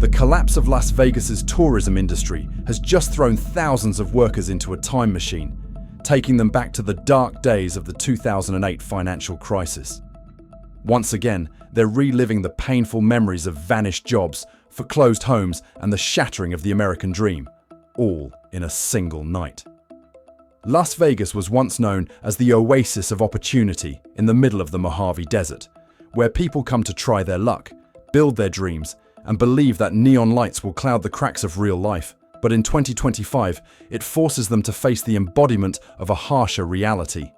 The collapse of Las Vegas's tourism industry has just thrown thousands of workers into a time machine, taking them back to the dark days of the 2008 financial crisis. Once again, they're reliving the painful memories of vanished jobs, foreclosed homes, and the shattering of the American dream, all in a single night. Las Vegas was once known as the oasis of opportunity in the middle of the Mojave Desert, where people come to try their luck, build their dreams, and believe that neon lights will cloud the cracks of real life. But in 2025, it forces them to face the embodiment of a harsher reality.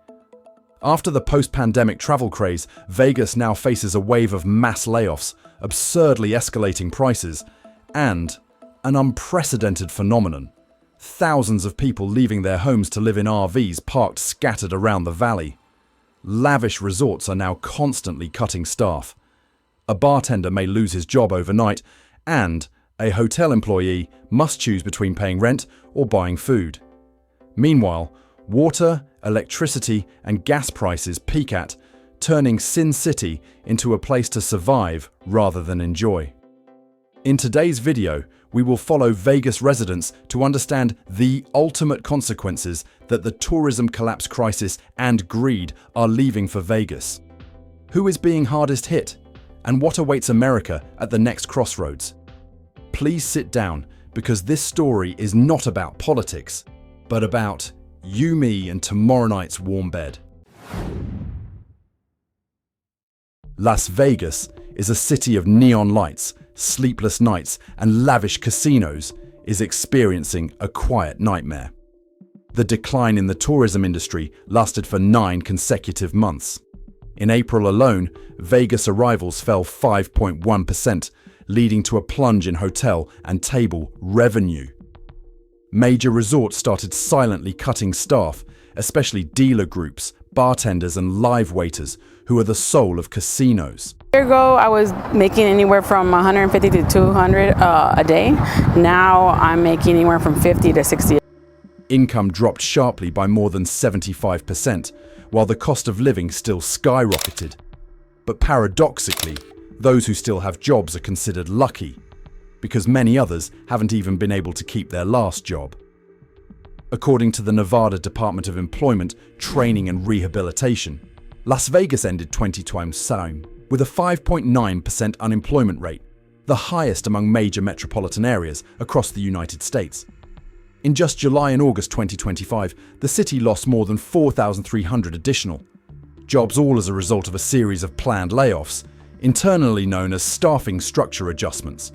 After the post-pandemic travel craze, Vegas now faces a wave of mass layoffs, absurdly escalating prices, and an unprecedented phenomenon: thousands of people leaving their homes to live in RVs parked scattered around the valley. Lavish resorts are now constantly cutting staff. A bartender may lose his job overnight, and a hotel employee must choose between paying rent or buying food. Meanwhile, water, electricity, and gas prices peak at, turning Sin City into a place to survive rather than enjoy. In today's video, we will follow Vegas residents to understand the ultimate consequences that the tourism collapse crisis and greed are leaving for Vegas. Who is being hardest hit? And what awaits America at the next crossroads? Please sit down, because this story is not about politics, but about you, me, and tomorrow night's warm bed. Las Vegas is a city of neon lights, sleepless nights, and lavish casinos, is experiencing a quiet nightmare. The decline in the tourism industry lasted for 9 consecutive months. In April alone, Vegas arrivals fell 5.1%, leading to a plunge in hotel and table revenue. Major resorts started silently cutting staff, especially dealer groups, bartenders, and live waiters, who are the soul of casinos. A year ago, I was making anywhere from 150 to 200 a day. Now I'm making anywhere from 50 to 60. Income dropped sharply by more than 75%, while the cost of living still skyrocketed. But paradoxically, those who still have jobs are considered lucky, because many others haven't even been able to keep their last job. According to the Nevada Department of Employment, Training and Rehabilitation, Las Vegas ended 2020 with a 5.9% unemployment rate, the highest among major metropolitan areas across the United States. In just July and August 2025, the city lost more than 4,300 additional jobs, all as a result of a series of planned layoffs, internally known as staffing structure adjustments.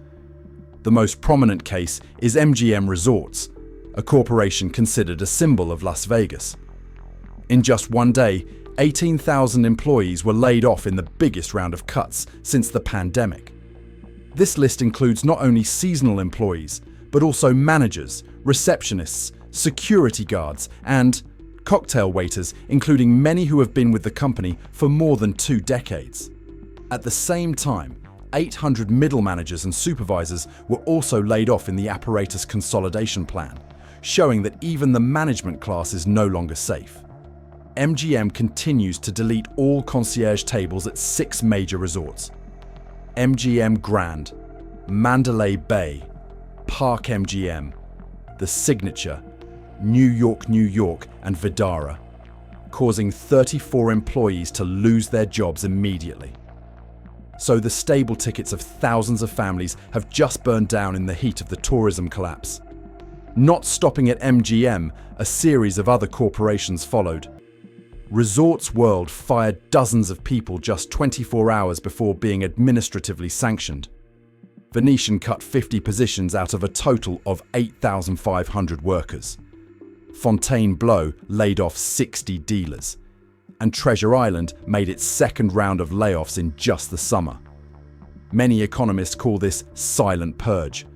The most prominent case is MGM Resorts, a corporation considered a symbol of Las Vegas. In just one day, 18,000 employees were laid off in the biggest round of cuts since the pandemic. This list includes not only seasonal employees, but also managers, receptionists, security guards, and cocktail waiters, including many who have been with the company for more than 2 decades. At the same time, 800 middle managers and supervisors were also laid off in the apparatus consolidation plan, showing that even the management class is no longer safe. MGM continues to delete all concierge tables at 6 major resorts: MGM Grand, Mandalay Bay, Park MGM, The Signature, New York, and Vidara, causing 34 employees to lose their jobs immediately. So the stable tickets of thousands of families have just burned down in the heat of the tourism collapse. Not stopping at MGM, a series of other corporations followed. Resorts World fired dozens of people just 24 hours before being administratively sanctioned. Venetian cut 50 positions out of a total of 8,500 workers. Fontainebleau laid off 60 dealers. And Treasure Island made its second round of layoffs in just the summer. Many economists call this silent purge,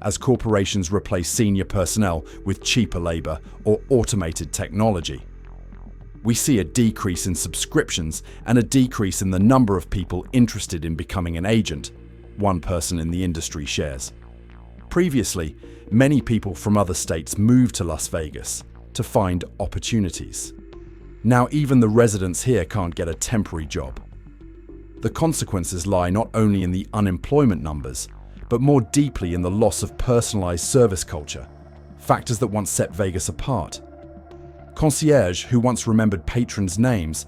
as corporations replace senior personnel with cheaper labor or automated technology. We see a decrease in subscriptions and a decrease in the number of people interested in becoming an agent, one person in the industry shares. Previously, many people from other states moved to Las Vegas to find opportunities. Now even the residents here can't get a temporary job. The consequences lie not only in the unemployment numbers, but more deeply in the loss of personalized service culture, factors that once set Vegas apart. Concierge who once remembered patrons' names,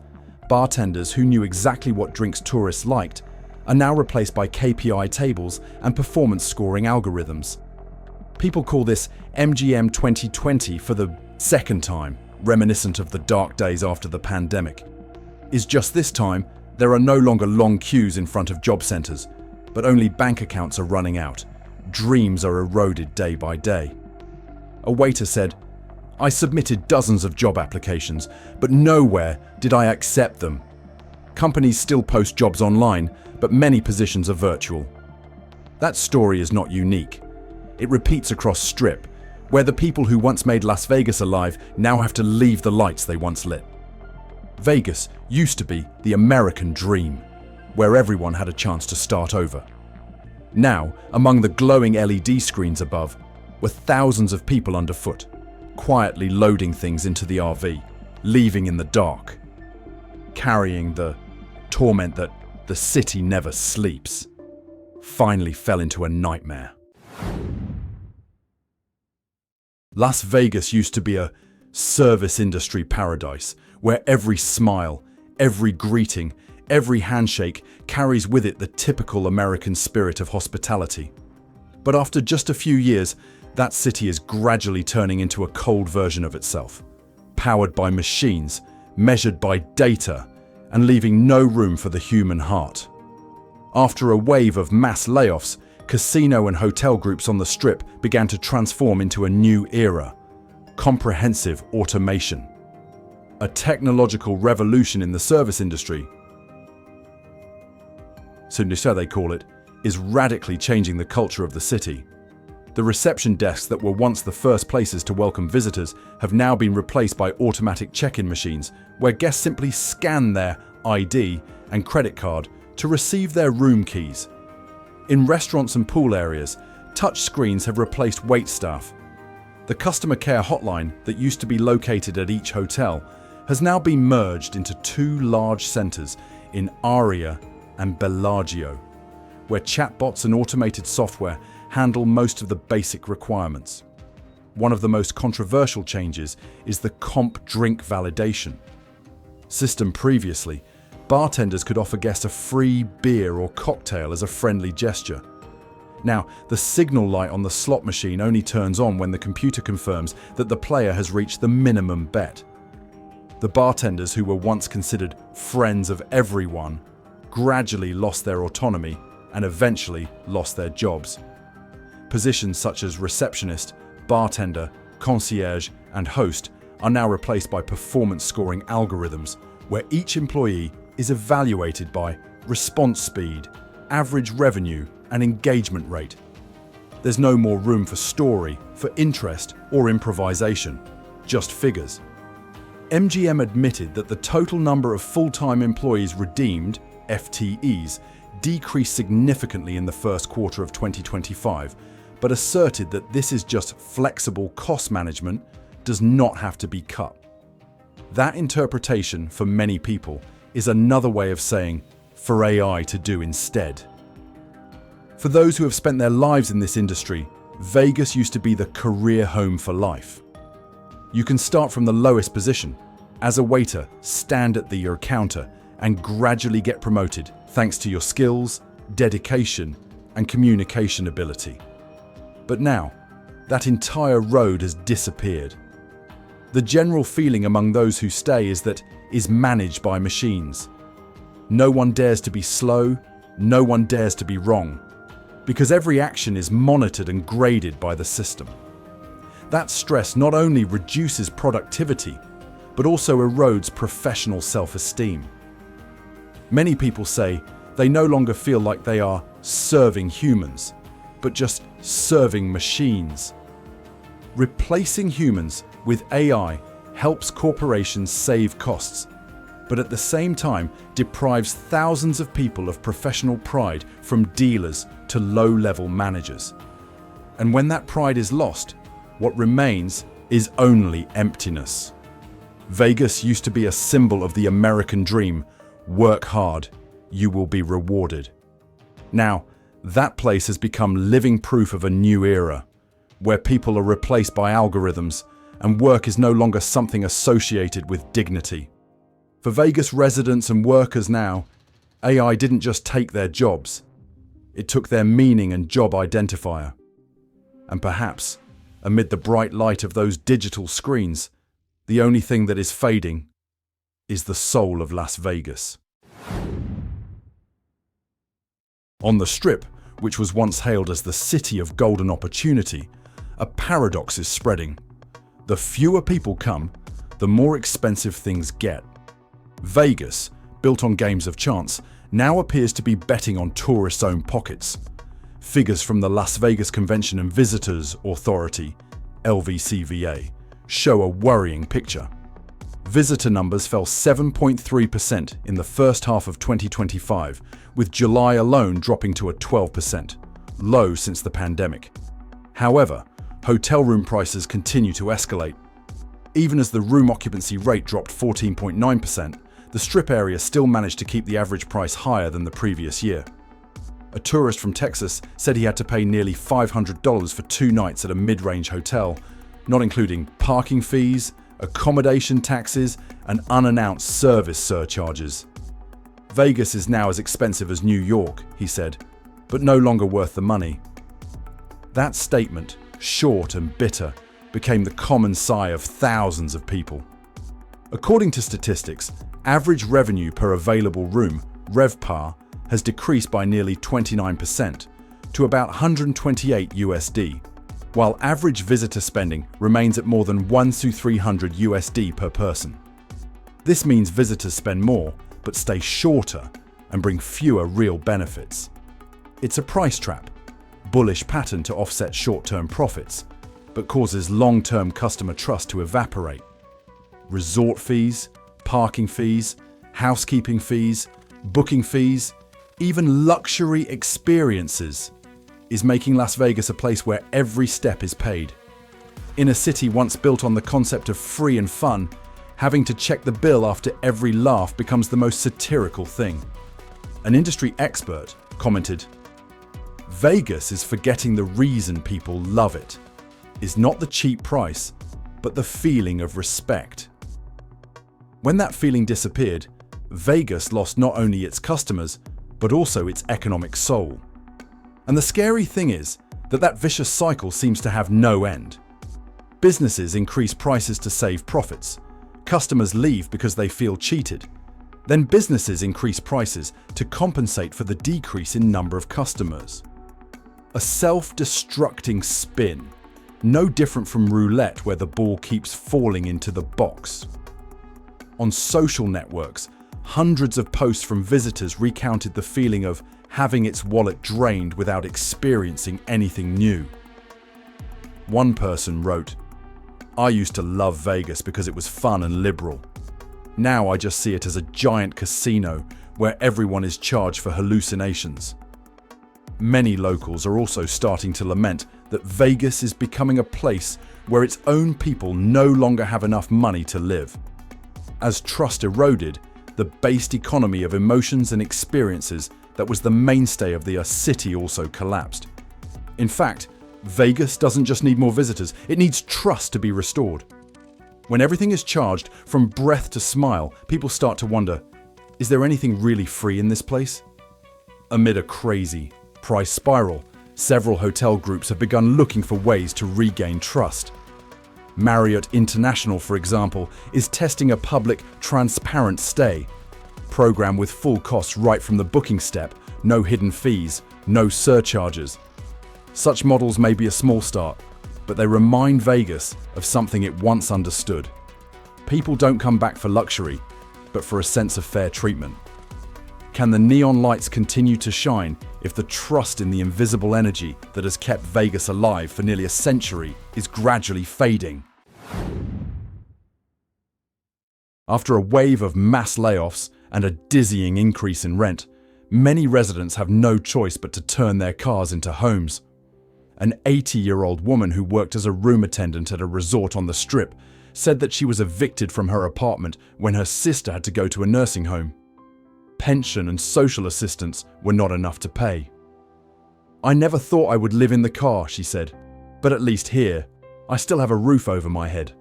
bartenders who knew exactly what drinks tourists liked, are now replaced by KPI tables and performance scoring algorithms. People call this MGM 2020 for the second time, reminiscent of the dark days after the pandemic. Is just this time, there are no longer long queues in front of job centers, but only bank accounts are running out. Dreams are eroded day by day. A waiter said, "I submitted dozens of job applications, but nowhere did I accept them." Companies still post jobs online, but many positions are virtual. That story is not unique. It repeats across Strip, where the people who once made Las Vegas alive now have to leave the lights they once lit. Vegas used to be the American dream, where everyone had a chance to start over. Now, among the glowing LED screens above, were thousands of people underfoot, quietly loading things into the RV, leaving in the dark, carrying the torment that the city never sleeps, finally fell into a nightmare. Las Vegas used to be a service industry paradise where every smile, every greeting, every handshake carries with it the typical American spirit of hospitality. But after just a few years, that city is gradually turning into a cold version of itself, powered by machines, measured by data, and leaving no room for the human heart. After a wave of mass layoffs, casino and hotel groups on the Strip began to transform into a new era: comprehensive automation. A technological revolution in the service industry, so they call it, is radically changing the culture of the city. The reception desks that were once the first places to welcome visitors have now been replaced by automatic check-in machines, where guests simply scan their ID and credit card to receive their room keys. In restaurants and pool areas, touch screens have replaced wait staff. The customer care hotline that used to be located at each hotel has now been merged into two large centers in Aria and Bellagio, where chatbots and automated software handle most of the basic requirements. One of the most controversial changes is the comp drink validation system. Previously, bartenders could offer guests a free beer or cocktail as a friendly gesture. Now, the signal light on the slot machine only turns on when the computer confirms that the player has reached the minimum bet. The bartenders who were once considered friends of everyone gradually lost their autonomy and eventually lost their jobs. Positions such as receptionist, bartender, concierge, and host are now replaced by performance scoring algorithms, where each employee is evaluated by response speed, average revenue, and engagement rate. There's no more room for story, for interest, or improvisation, just figures. MGM admitted that the total number of full-time employees redeemed, FTEs, decreased significantly in the first quarter of 2025, but asserted that this is just flexible cost management, does not have to be cut. That interpretation, for many people, is another way of saying, for AI to do instead. For those who have spent their lives in this industry, Vegas used to be the career home for life. You can start from the lowest position, as a waiter, stand at your counter, and gradually get promoted thanks to your skills, dedication, and communication ability. But now, that entire road has disappeared. The general feeling among those who stay is managed by machines. No one dares to be slow, no one dares to be wrong, because every action is monitored and graded by the system. That stress not only reduces productivity, but also erodes professional self-esteem. Many people say they no longer feel like they are serving humans, but just serving machines. Replacing humans with AI helps corporations save costs, but at the same time deprives thousands of people of professional pride, from dealers to low-level managers. And when that pride is lost, what remains is only emptiness. Vegas used to be a symbol of the American dream: work hard, you will be rewarded. Now, That place has become living proof of a new era, where people are replaced by algorithms and work is no longer something associated with dignity. For Vegas residents and workers now, AI didn't just take their jobs, it took their meaning and job identifier. And perhaps, amid the bright light of those digital screens, the only thing that is fading is the soul of Las Vegas. On the Strip, which was once hailed as the city of golden opportunity, a paradox is spreading. The fewer people come, the more expensive things get. Vegas, built on games of chance, now appears to be betting on tourists' own pockets. Figures from the Las Vegas Convention and Visitors Authority, LVCVA, show a worrying picture. Visitor numbers fell 7.3% in the first half of 2025, with July alone dropping to a 12%, low since the pandemic. However, hotel room prices continue to escalate. Even as the room occupancy rate dropped 14.9%, the Strip area still managed to keep the average price higher than the previous year. A tourist from Texas said he had to pay nearly $500 for 2 nights at a mid-range hotel, not including parking fees, accommodation taxes, and unannounced service surcharges. Vegas is now as expensive as New York, he said, but no longer worth the money. That statement, short and bitter, became the common sigh of thousands of people. According to statistics, average revenue per available room, RevPAR, has decreased by nearly 29% to about $128, while average visitor spending remains at more than $1,300 per person. This means visitors spend more, but stay shorter and bring fewer real benefits. It's a price trap, bullish pattern to offset short-term profits, but causes long-term customer trust to evaporate. Resort fees, parking fees, housekeeping fees, booking fees, even luxury experiences is making Las Vegas a place where every step is paid. In a city once built on the concept of free and fun, having to check the bill after every laugh becomes the most satirical thing. An industry expert commented, "Vegas is forgetting the reason people love it is not the cheap price, but the feeling of respect." When that feeling disappeared, Vegas lost not only its customers, but also its economic soul. And the scary thing is that that vicious cycle seems to have no end. Businesses increase prices to save profits. Customers leave because they feel cheated. Then businesses increase prices to compensate for the decrease in number of customers. A self-destructing spin, no different from roulette where the ball keeps falling into the box. On social networks, hundreds of posts from visitors recounted the feeling of having its wallet drained without experiencing anything new. One person wrote, "I used to love Vegas because it was fun and liberal. Now I just see it as a giant casino where everyone is charged for hallucinations." Many locals are also starting to lament that Vegas is becoming a place where its own people no longer have enough money to live. As trust eroded, the based economy of emotions and experiences that was the mainstay of the city also collapsed. In fact, Vegas doesn't just need more visitors, it needs trust to be restored. When everything is charged from breath to smile, people start to wonder, is there anything really free in this place? Amid a crazy price spiral, several hotel groups have begun looking for ways to regain trust. Marriott International, for example, is testing a public, transparent stay program with full costs right from the booking step, no hidden fees, no surcharges. Such models may be a small start, but they remind Vegas of something it once understood. People don't come back for luxury, but for a sense of fair treatment. Can the neon lights continue to shine if the trust in the invisible energy that has kept Vegas alive for nearly a century is gradually fading? After a wave of mass layoffs and a dizzying increase in rent, many residents have no choice but to turn their cars into homes. An 80-year-old woman who worked as a room attendant at a resort on the Strip said that she was evicted from her apartment when her sister had to go to a nursing home. Pension and social assistance were not enough to pay. "I never thought I would live in the car," she said, "but at least here, I still have a roof over my head."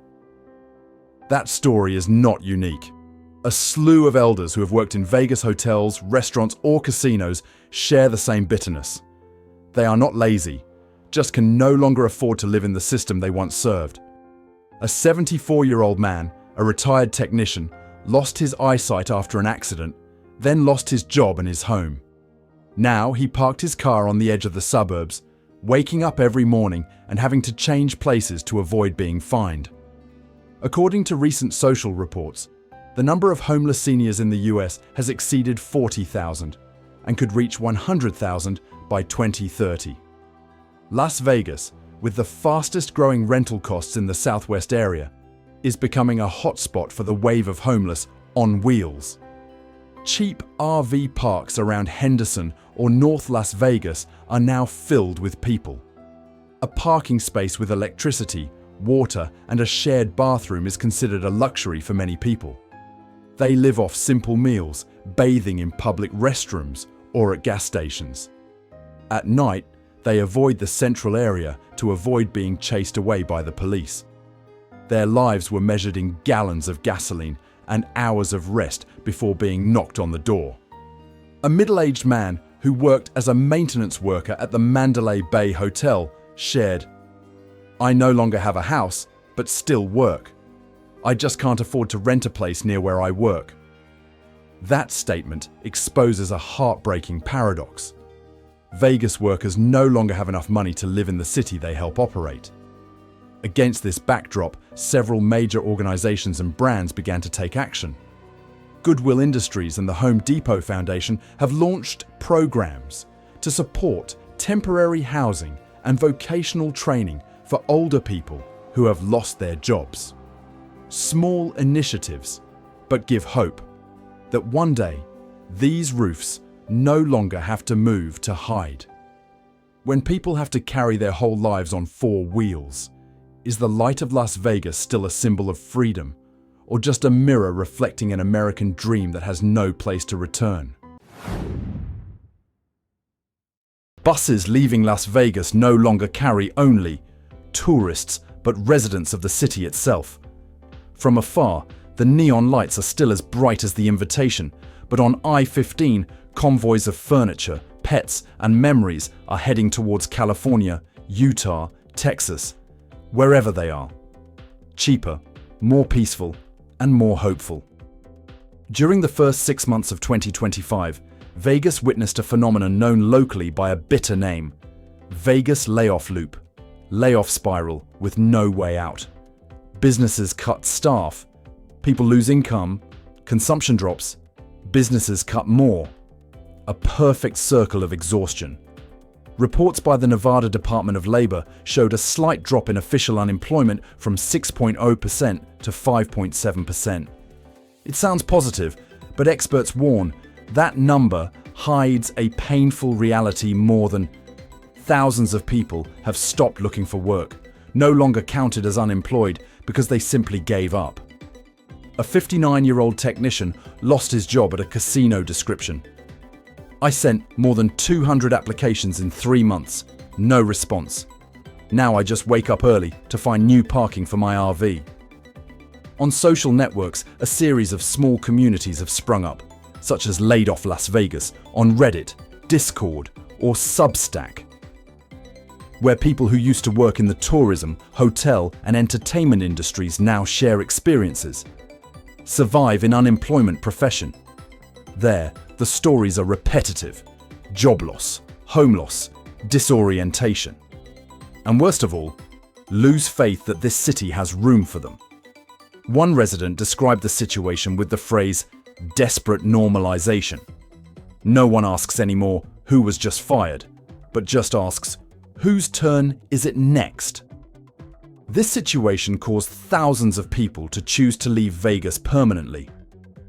That story is not unique. A slew of elders who have worked in Vegas hotels, restaurants, or casinos share the same bitterness. They are not lazy, just can no longer afford to live in the system they once served. A 74-year-old man, a retired technician, lost his eyesight after an accident, then lost his job and his home. Now he parked his car on the edge of the suburbs, waking up every morning and having to change places to avoid being fined. According to recent social reports, the number of homeless seniors in the US has exceeded 40,000 and could reach 100,000 by 2030. Las Vegas, with the fastest growing rental costs in the Southwest area, is becoming a hotspot for the wave of homeless on wheels. Cheap RV parks around Henderson or North Las Vegas are now filled with people. A parking space with electricity, water, and a shared bathroom is considered a luxury for many people. They live off simple meals, bathing in public restrooms or at gas stations. At night, they avoid the central area to avoid being chased away by the police. Their lives were measured in gallons of gasoline and hours of rest before being knocked on the door. A middle-aged man who worked as a maintenance worker at the Mandalay Bay Hotel shared, "I no longer have a house, but still work. I just can't afford to rent a place near where I work." That statement exposes a heartbreaking paradox. Vegas workers no longer have enough money to live in the city they help operate. Against this backdrop, several major organizations and brands began to take action. Goodwill Industries and the Home Depot Foundation have launched programs to support temporary housing and vocational training for older people who have lost their jobs. Small initiatives, but give hope that one day these roofs no longer have to move to hide. When people have to carry their whole lives on four wheels, is the light of Las Vegas still a symbol of freedom, or just a mirror reflecting an American dream that has no place to return? Buses leaving Las Vegas no longer carry only tourists, but residents of the city itself. From afar, the neon lights are still as bright as the invitation, but on I-15, convoys of furniture, pets, and memories are heading towards California, Utah, Texas, wherever they are. Cheaper, more peaceful, and more hopeful. During the first 6 months of 2025, Vegas witnessed a phenomenon known locally by a bitter name: Vegas layoff loop, layoff spiral with no way out. Businesses cut staff, people lose income, consumption drops, businesses cut more. A perfect circle of exhaustion. Reports by the Nevada Department of Labor showed a slight drop in official unemployment from 6.0% to 5.7%. It sounds positive, but experts warn that number hides a painful reality more than thousands of people have stopped looking for work, no longer counted as unemployed because they simply gave up. A 59-year-old technician lost his job at a casino description. "I sent more than 200 applications in 3 months. No response. Now I just wake up early to find new parking for my RV." On social networks, a series of small communities have sprung up, such as Laid Off Las Vegas, on Reddit, Discord, or Substack, where people who used to work in the tourism, hotel, and entertainment industries now share experiences. Survive in unemployment profession. There, the stories are repetitive: job loss, home loss, disorientation. And worst of all, lose faith that this city has room for them. One resident described the situation with the phrase, "desperate normalization." No one asks anymore who was just fired, but just asks, whose turn is it next? This situation caused thousands of people to choose to leave Vegas permanently.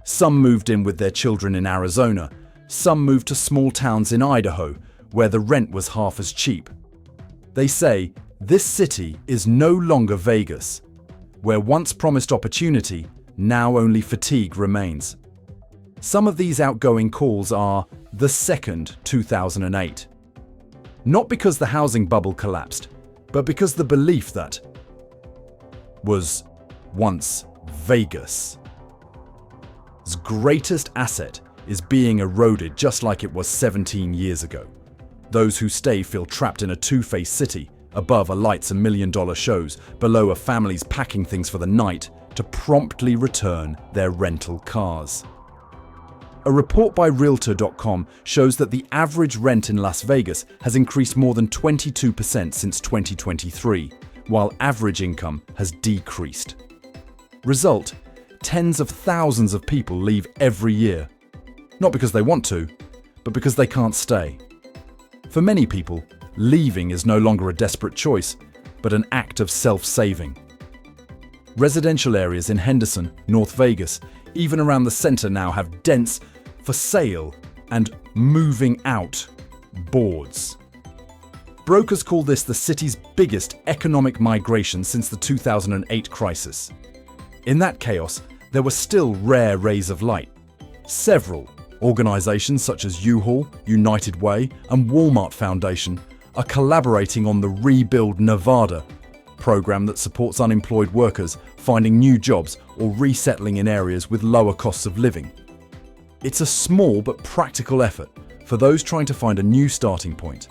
Some moved in with their children in Arizona, some moved to small towns in Idaho, where the rent was half as cheap. They say this city is no longer Vegas, where once promised opportunity, now only fatigue remains. Some of these outgoing calls are the second 2008. Not because the housing bubble collapsed, but because the belief that was once Vegas' greatest asset is being eroded just like it was 17 years ago. Those who stay feel trapped in a two-faced city, above are lights and million-dollar shows, below are families packing things for the night to promptly return their rental cars. A report by Realtor.com shows that the average rent in Las Vegas has increased more than 22% since 2023, while average income has decreased. Result: tens of thousands of people leave every year. Not because they want to, but because they can't stay. For many people, leaving is no longer a desperate choice, but an act of self-saving. Residential areas in Henderson, North Vegas, even around the center now have dense for sale and moving out boards. Brokers call this the city's biggest economic migration since the 2008 crisis. In that chaos, there were still rare rays of light. Several organizations such as U-Haul, United Way, and Walmart Foundation are collaborating on the Rebuild Nevada program that supports unemployed workers finding new jobs or resettling in areas with lower costs of living. It's a small but practical effort for those trying to find a new starting point.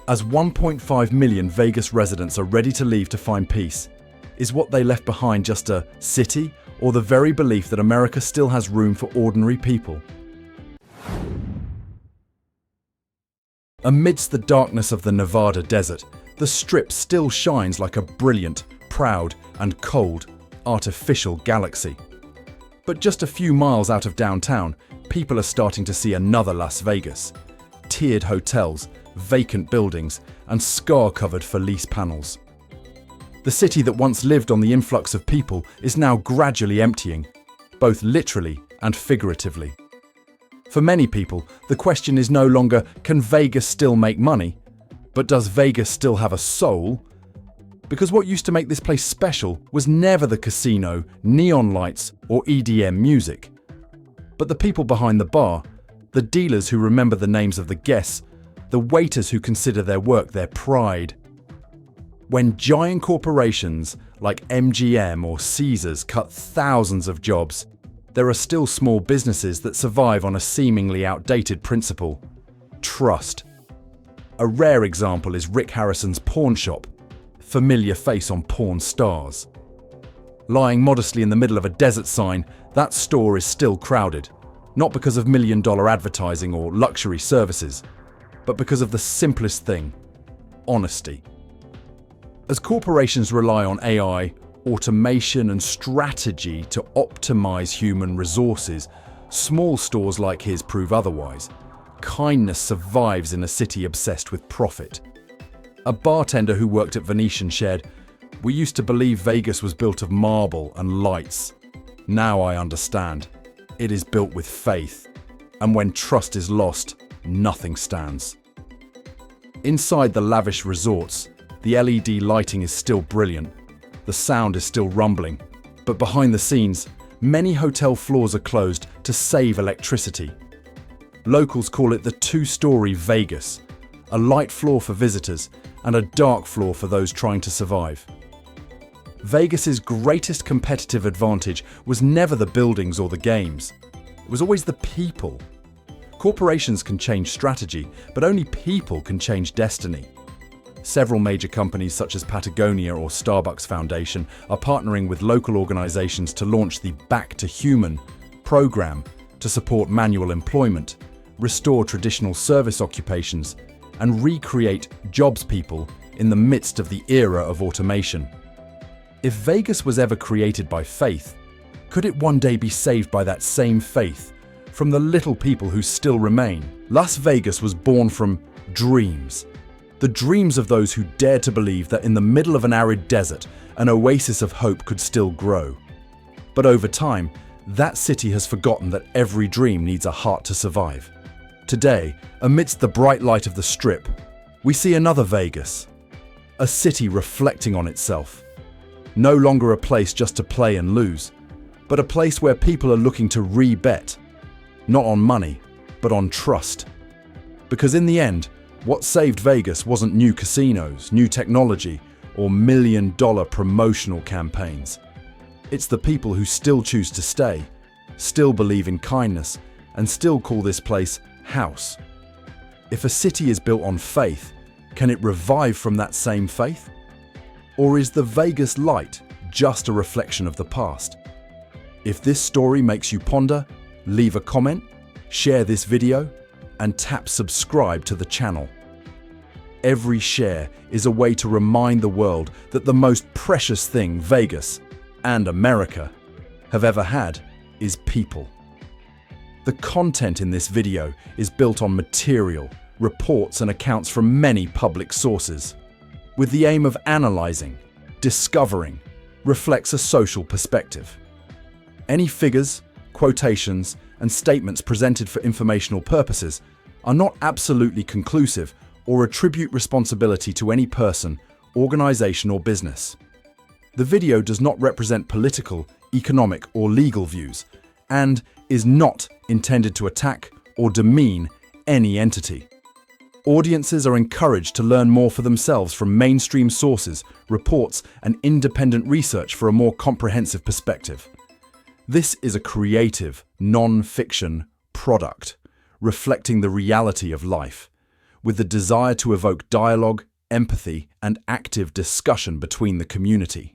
As 1.5 million Vegas residents are ready to leave to find peace, is what they left behind just a city or the very belief that America still has room for ordinary people? Amidst the darkness of the Nevada desert, the Strip still shines like a brilliant, proud, and cold, artificial galaxy. But just a few miles out of downtown, people are starting to see another Las Vegas. Tiered hotels, vacant buildings, and scar-covered for lease panels. The city that once lived on the influx of people is now gradually emptying, both literally and figuratively. For many people, the question is no longer, can Vegas still make money? But does Vegas still have a soul? Because what used to make this place special was never the casino, neon lights, or EDM music. But the people behind the bar, the dealers who remember the names of the guests, the waiters who consider their work their pride. When giant corporations like MGM or Caesars cut thousands of jobs, there are still small businesses that survive on a seemingly outdated principle: trust. A rare example is Rick Harrison's pawn shop, familiar face on Pawn Stars. Lying modestly in the middle of a desert sign, that store is still crowded, not because of million-dollar advertising or luxury services, but because of the simplest thing: honesty. As corporations rely on AI, automation, and strategy to optimize human resources, small stores like his prove otherwise. Kindness survives in a city obsessed with profit. A bartender who worked at Venetian shared, "We used to believe Vegas was built of marble and lights. Now I understand. It is built with faith. And when trust is lost, nothing stands." Inside the lavish resorts, the LED lighting is still brilliant. The sound is still rumbling. But behind the scenes, many hotel floors are closed to save electricity. Locals call it the two-story Vegas, a light floor for visitors and a dark floor for those trying to survive. Vegas's greatest competitive advantage was never the buildings or the games. It was always the people. Corporations can change strategy, but only people can change destiny. Several major companies such as Patagonia or Starbucks Foundation are partnering with local organizations to launch the Back to Human program to support manual employment, restore traditional service occupations, and recreate jobs people in the midst of the era of automation. If Vegas was ever created by faith, could it one day be saved by that same faith from the little people who still remain? Las Vegas was born from dreams. The dreams of those who dared to believe that in the middle of an arid desert, an oasis of hope could still grow. But over time, that city has forgotten that every dream needs a heart to survive. Today, amidst the bright light of the Strip, we see another Vegas, a city reflecting on itself. No longer a place just to play and lose, but a place where people are looking to re-bet, not on money, but on trust. Because in the end, What saved Vegas wasn't new casinos, new technology, or million-dollar promotional campaigns. It's the people who still choose to stay, still believe in kindness, and still call this place house. If a city is built on faith, can it revive from that same faith? Or is the Vegas light just a reflection of the past? If this story makes you ponder, leave a comment, share this video, and tap subscribe to the channel. Every share is a way to remind the world that the most precious thing Vegas and America have ever had is people. The content in this video is built on material, reports and accounts from many public sources, with the aim of analyzing, discovering, reflects a social perspective. Any figures, quotations, and statements presented for informational purposes are not absolutely conclusive or attribute responsibility to any person, organization, or business. The video does not represent political, economic, or legal views and is not intended to attack or demean any entity. Audiences are encouraged to learn more for themselves from mainstream sources, reports, and independent research for a more comprehensive perspective. This is a creative, non-fiction product, reflecting the reality of life, with the desire to evoke dialogue, empathy, and active discussion between the community.